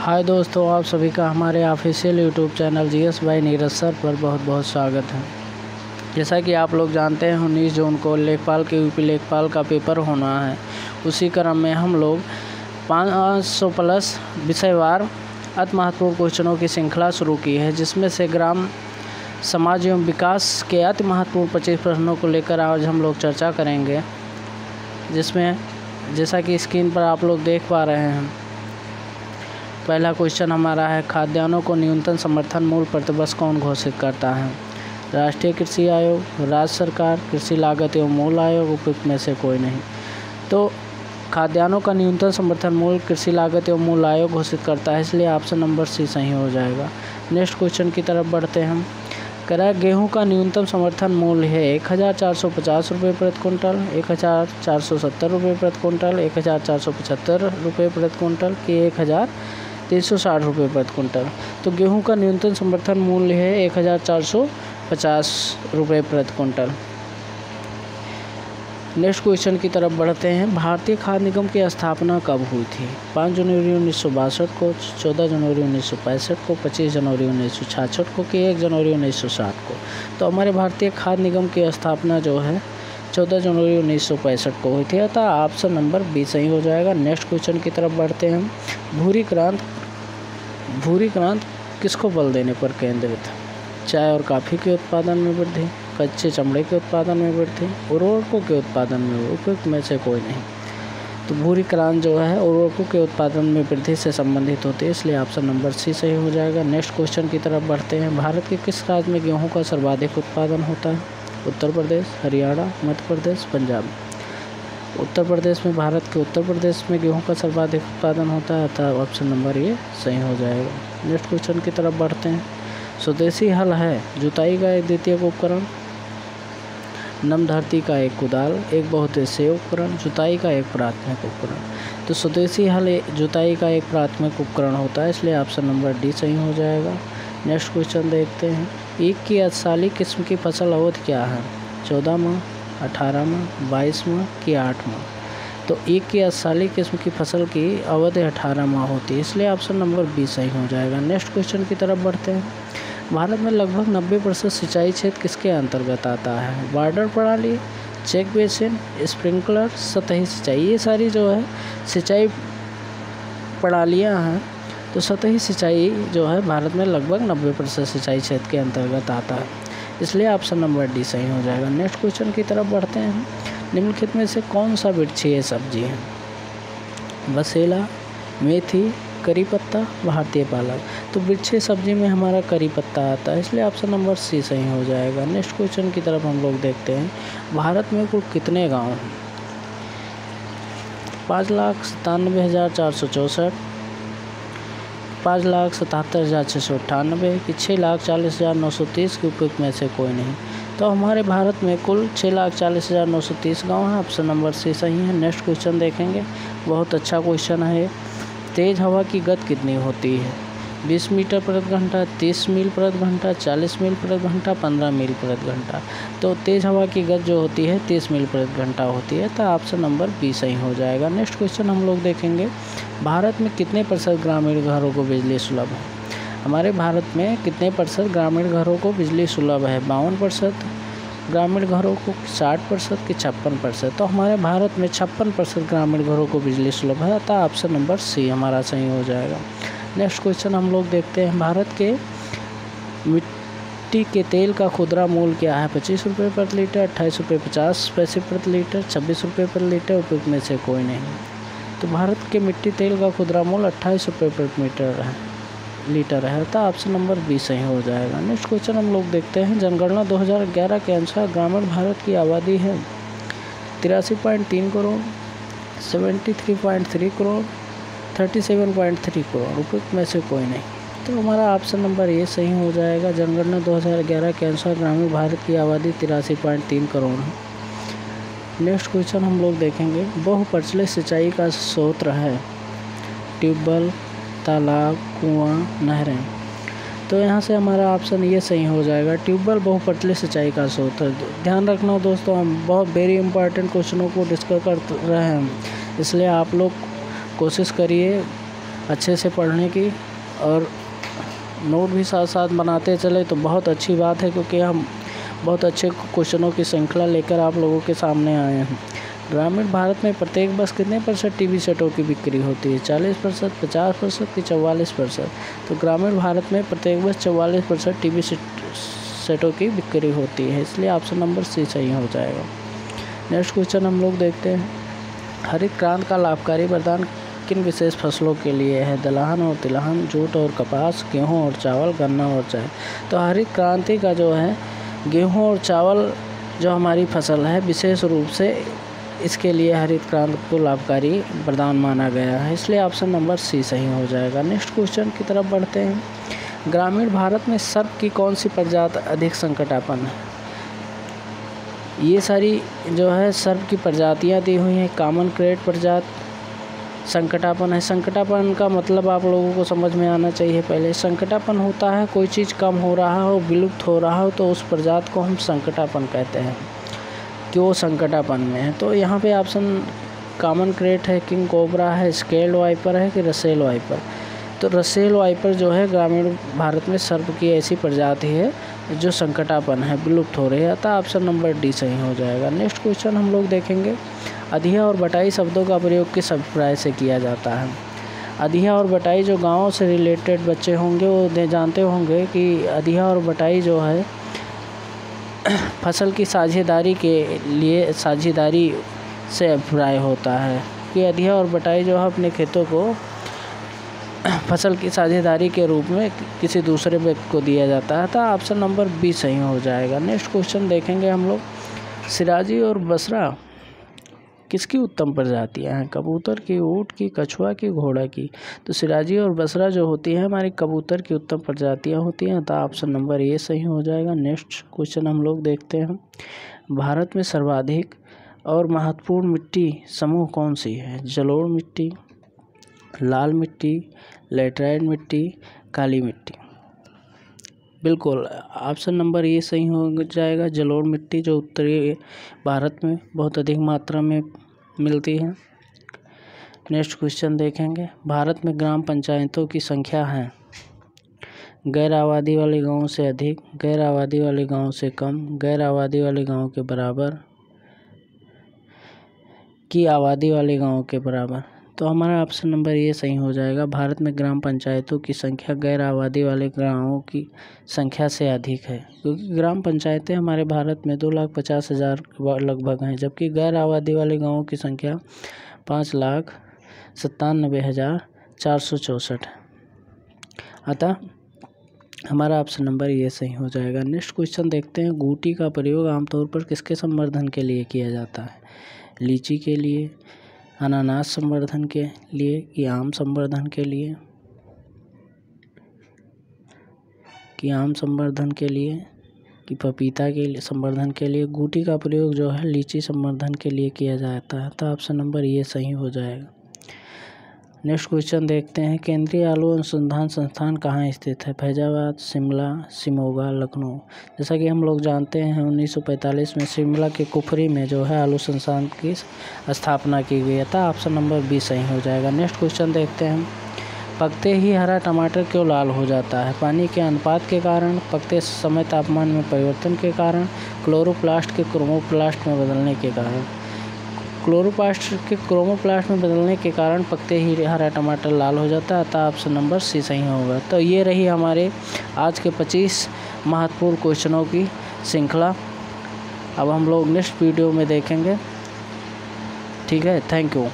हाय दोस्तों, आप सभी का हमारे official YouTube channel GS bye Neeraj sir पर बहुत बहुत स्वागत है। जैसा कि आप लोग जानते हैं 19 जून को लेखपाल के यूपी लेखपाल का पेपर होना है। उसी क्रम में हम लोग 500 प्लस विषयवार अति महत्वपूर्ण क्वेश्चनों की श्रृंखला शुरू की है, जिसमें से ग्राम समाज एवं विकास के अति महत्वपूर्ण 25 प्रश्नों को लेकर आज हम लोग चर्चा करेंगे। जिसमें जैसा कि स्क्रीन पर आप लोग देख पा रहे हैं, पहला क्वेश्चन हमारा है, खाद्यान्नों को न्यूनतम समर्थन मूल्य प्रतिवर्ष कौन घोषित करता है? राष्ट्रीय कृषि आयोग, राज्य सरकार, कृषि लागत एवं मूल्य आयोग, उपयुक्त में से कोई नहीं। तो खाद्यान्नों का न्यूनतम समर्थन मूल्य कृषि लागत एवं मूल्य आयोग घोषित करता है, इसलिए ऑप्शन नंबर सी सही हो जाएगा। नेक्स्ट क्वेश्चन की तरफ बढ़ते हैं हम। करा गेहूँ का न्यूनतम समर्थन मूल्य है 1450 रुपये प्रति क्विंटल, 1470 रुपये प्रति क्विंटल, 1475 रुपये प्रति क्विंटल कि 1360 रुपये प्रति क्विंटल। तो गेहूं का न्यूनतम समर्थन मूल्य है 1450 रुपये प्रति क्विंटल। नेक्स्ट क्वेश्चन की तरफ बढ़ते हैं। भारतीय खाद्य निगम की स्थापना कब हुई थी? 5 जनवरी 1962 को, 14 जनवरी 1965 को, 25 जनवरी 1966 को कि 1 जनवरी 1960 को। तो हमारे भारतीय खाद्य निगम की स्थापना जो है 14 जनवरी 1965 को हुई थी, अतः ऑप्शन नंबर बी सही हो जाएगा। नेक्स्ट क्वेश्चन की तरफ बढ़ते हैं हम। भूरी क्रांति किसको बल देने पर केंद्रित है? चाय और कॉफ़ी के उत्पादन में वृद्धि, कच्चे चमड़े के उत्पादन में वृद्धि, उर्वरकों के उत्पादन में, उपयुक्त में से कोई नहीं। तो भूरी क्रांति जो है उर्वरकों के उत्पादन में वृद्धि से संबंधित होती है, इसलिए ऑप्शन नंबर सी सही हो जाएगा। नेक्स्ट क्वेश्चन की तरफ बढ़ते हैं। भारत के किस राज्य में गेहूँ का सर्वाधिक उत्पादन होता है? उत्तर प्रदेश, हरियाणा, मध्य प्रदेश, पंजाब। उत्तर प्रदेश में, भारत के उत्तर प्रदेश में गेहूं का सर्वाधिक उत्पादन होता है, अतः ऑप्शन नंबर ये सही हो जाएगा। नेक्स्ट क्वेश्चन की तरफ बढ़ते हैं। स्वदेशी हल है जुताई का एक द्वितीयक उपकरण, नम धरती का एक कुदाल, एक बहुउद्देशीय उपकरण, जुताई का एक प्राथमिक उपकरण। तो स्वदेशी हल जुताई का एक प्राथमिक उपकरण होता है, इसलिए ऑप्शन नंबर डी सही हो जाएगा। नेक्स्ट क्वेश्चन देखते हैं। ईख की अस्थायी किस्म की फसल अवधि क्या है? 14 माह, 18 माह, 22 माह कि 8 माह। तो ईख की अस्थायी किस्म की फसल की अवधि 18 माह होती है, इसलिए ऑप्शन नंबर बी सही हो जाएगा। नेक्स्ट क्वेश्चन की तरफ बढ़ते हैं। भारत में लगभग 90% सिंचाई क्षेत्र किसके अंतर्गत आता है? बॉर्डर प्रणाली, चेक बेसिन, स्प्रिंकलर, सतही सिंचाई। ये सारी जो है सिंचाई प्रणालियाँ हैं। तो सतही सिंचाई जो है भारत में लगभग 90% सिंचाई क्षेत्र के अंतर्गत आता है, इसलिए ऑप्शन नंबर डी सही हो जाएगा। नेक्स्ट क्वेश्चन की तरफ बढ़ते हैं। निम्नलिखित में से कौन सा वृक्षीय सब्जी है? बसेला, मेथी, करी पत्ता, भारतीय पालक। तो वृक्षीय सब्जी में हमारा करी पत्ता आता है, इसलिए ऑप्शन नंबर सी सही हो जाएगा। नेक्स्ट क्वेश्चन की तरफ हम लोग देखते हैं। भारत में कुल कितने गाँव हैं? 5,97,464, 5,77,698 कि 6,40,930 की उपयुक्त में से कोई नहीं। तो हमारे भारत में कुल 6,40,930 गाँव हैं, ऑप्शन नंबर सी सही है। नेक्स्ट क्वेश्चन देखेंगे, बहुत अच्छा क्वेश्चन है। तेज़ हवा की गति कितनी होती है? 20 मीटर प्रति घंटा, 30 मील प्रति घंटा, 40 मील प्रति घंटा, 15 मील प्रति घंटा। तो तेज़ हवा की गति जो होती है 30 मील प्रति घंटा होती है, तो ऑप्शन नंबर बी सही हो जाएगा। नेक्स्ट क्वेश्चन हम लोग देखेंगे। भारत में कितने प्रतिशत ग्रामीण घरों को बिजली सुलभ है? हमारे भारत में कितने प्रतिशत ग्रामीण घरों को बिजली सुलभ है? 52% ग्रामीण घरों को, 60% कि 56%। तो हमारे भारत में 56% ग्रामीण घरों को बिजली सुलभ है, अतः ऑप्शन नंबर सी हमारा सही हो जाएगा। नेक्स्ट क्वेश्चन हम लोग देखते हैं। भारत के मिट्टी के तेल का खुदरा मूल्य क्या है? 25 रुपये प्रति लीटर, 28 रुपये 50 पैसे प्रति लीटर, 26 रुपये प्रति लीटर, उपयुक्त में से कोई नहीं। तो भारत के मिट्टी तेल का खुदरा मूल्य 28 रुपये प्रति लीटर है, तो ऑप्शन नंबर बी सही हो जाएगा। नेक्स्ट क्वेश्चन हम लोग देखते हैं। जनगणना 2011 के अनुसार ग्रामीण भारत की आबादी है 83.3 करोड़, 73.3 करोड़, 37.3 करोड़, उपयुक्त में से कोई नहीं। तो हमारा ऑप्शन नंबर ये सही हो जाएगा। जनगणना 2011 के अनुसार ग्रामीण भारत की आबादी 83.3 करोड़ है। नेक्स्ट क्वेश्चन हम लोग देखेंगे। बहुप्रचलित सिंचाई का स्रोत है ट्यूबवेल, तालाब, कुआं, नहरें। तो यहाँ से हमारा ऑप्शन ये सही हो जाएगा। ट्यूबवेल बहुप्रचलित सिंचाई का स्रोत है। ध्यान रखना दोस्तों, हम बहुत वेरी इंपॉर्टेंट क्वेश्चनों को डिस्कस कर रहे हैं, इसलिए आप लोग कोशिश करिए अच्छे से पढ़ने की और नोट भी साथ साथ बनाते चले तो बहुत अच्छी बात है, क्योंकि हम बहुत अच्छे क्वेश्चनों की श्रृंखला लेकर आप लोगों के सामने आए हैं। ग्रामीण भारत में प्रत्येक वर्ष कितने % टीवी सेटों की बिक्री होती है? 40%, 50% कि 44%? तो ग्रामीण भारत में प्रत्येक वर्ष 44% टीवी सेटों की बिक्री होती है, इसलिए ऑप्शन नंबर सी सही हो जाएगा। नेक्स्ट क्वेश्चन हम लोग देखते हैं, हरित क्रांति का लाभकारी वरदान किन विशेष फसलों के लिए है? दलहन और तिलहन, जूट और कपास, गेहूं और चावल, गन्ना और चाय। तो हरित क्रांति का जो है गेहूं और चावल जो हमारी फसल है, विशेष रूप से इसके लिए हरित क्रांति को लाभकारी वरदान माना गया है, इसलिए ऑप्शन नंबर सी सही हो जाएगा। नेक्स्ट क्वेश्चन की तरफ बढ़ते हैं, ग्रामीण भारत में सर्प की कौन सी प्रजाति अधिक संकटापन्न है? ये सारी जो है सर्प की प्रजातियाँ दी हुई हैं। कॉमन क्रेट प्रजाति संकटापन है। संकटापन का मतलब आप लोगों को समझ में आना चाहिए। पहले संकटापन होता है कोई चीज़ कम हो रहा हो, विलुप्त हो रहा हो, तो उस प्रजाति को हम संकटापन कहते हैं कि वो संकटापन में है। तो यहाँ पे ऑप्शन कॉमन क्रेट है, किंग कोबरा है, स्केल्ड वाइपर है कि रसेल वाइपर? तो रसेल वाइपर जो है ग्रामीण भारत में सर्प की ऐसी प्रजाति है जो संकटापन है, विलुप्त हो रही है, अतः ऑप्शन नंबर डी सही हो जाएगा। नेक्स्ट क्वेश्चन हम लोग देखेंगे, अधिया और बटाई शब्दों का प्रयोग किस अभिप्राय से किया जाता है? अधिया और बटाई जो गाँव से रिलेटेड बच्चे होंगे वो जानते होंगे कि अधिया और बटाई जो है फसल की साझेदारी के लिए साझेदारी से अभिप्राय होता है कि अधिया और बटाई जो है अपने खेतों को फसल की साझेदारी के रूप में किसी दूसरे व्यक्ति को दिया जाता है, तो ऑप्शन नंबर बी सही हो जाएगा। नेक्स्ट क्वेश्चन देखेंगे हम लोग, सिराजी और बसरा किसकी उत्तम प्रजातियां हैं? कबूतर की, ऊँट की, कछुआ की, घोड़ा की? तो सिराजी और बसरा जो होती है हमारी कबूतर की उत्तम प्रजातियां होती हैं, तो ऑप्शन नंबर ए सही हो जाएगा। नेक्स्ट क्वेश्चन हम लोग देखते हैं, भारत में सर्वाधिक और महत्वपूर्ण मिट्टी समूह कौन सी है? जलोढ़ मिट्टी, लाल मिट्टी, लैटराइट मिट्टी, काली मिट्टी? बिल्कुल ऑप्शन नंबर ए सही हो जाएगा। जलोढ़ मिट्टी जो उत्तरी भारत में बहुत अधिक मात्रा में मिलती है। नेक्स्ट क्वेश्चन देखेंगे, भारत में ग्राम पंचायतों की संख्या है गैर आबादी वाले गांवों से अधिक, गैर आबादी वाले गांवों से कम, गैर आबादी वाले गांवों के बराबर कि आबादी वाले गांवों के बराबर? तो हमारा ऑप्शन नंबर ये सही हो जाएगा। भारत में ग्राम पंचायतों की संख्या गैर आबादी वाले गाँवों की संख्या से अधिक है, क्योंकि ग्राम पंचायतें हमारे भारत में 2,50,000 लगभग हैं, जबकि गैर आबादी वाले गाँवों की संख्या 5,97,464 है। अतः हमारा ऑप्शन नंबर ये सही हो जाएगा। नेक्स्ट क्वेश्चन देखते हैं, गूटी का प्रयोग आमतौर पर किसके संवर्धन के लिए किया जाता है? लीची के लिए, अनानास संवर्धन के लिए कि आम संवर्धन के लिए, कि आम संवर्धन के लिए कि पपीता के लिए संवर्धन के लिए? गूटी का प्रयोग जो है लीची संवर्धन के लिए किया जाता है, तो ऑप्शन नंबर ये सही हो जाएगा। नेक्स्ट क्वेश्चन देखते हैं, केंद्रीय आलू अनुसंधान संस्थान कहाँ स्थित है? फैजाबाद, शिमला, शिमोगा, लखनऊ? जैसा कि हम लोग जानते हैं 1945 में शिमला के कुफरी में जो है आलू संस्थान की स्थापना की गई था, ऑप्शन नंबर बी सही हो जाएगा। नेक्स्ट क्वेश्चन देखते हैं, पकते ही हरा टमाटर क्यों लाल हो जाता है? पानी के अनुपात के कारण, पकते समय तापमान में परिवर्तन के कारण, क्लोरोप्लास्ट के क्रोमोप्लास्ट में बदलने के कारण? क्लोरोप्लास्ट के क्रोमोप्लास्ट में बदलने के कारण पकते ही हरा टमाटर लाल हो जाता है, अतः ऑप्शन नंबर सी सही होगा। तो ये रही हमारे आज के 25 महत्वपूर्ण क्वेश्चनों की श्रृंखला। अब हम लोग नेक्स्ट वीडियो में देखेंगे। ठीक है, थैंक यू।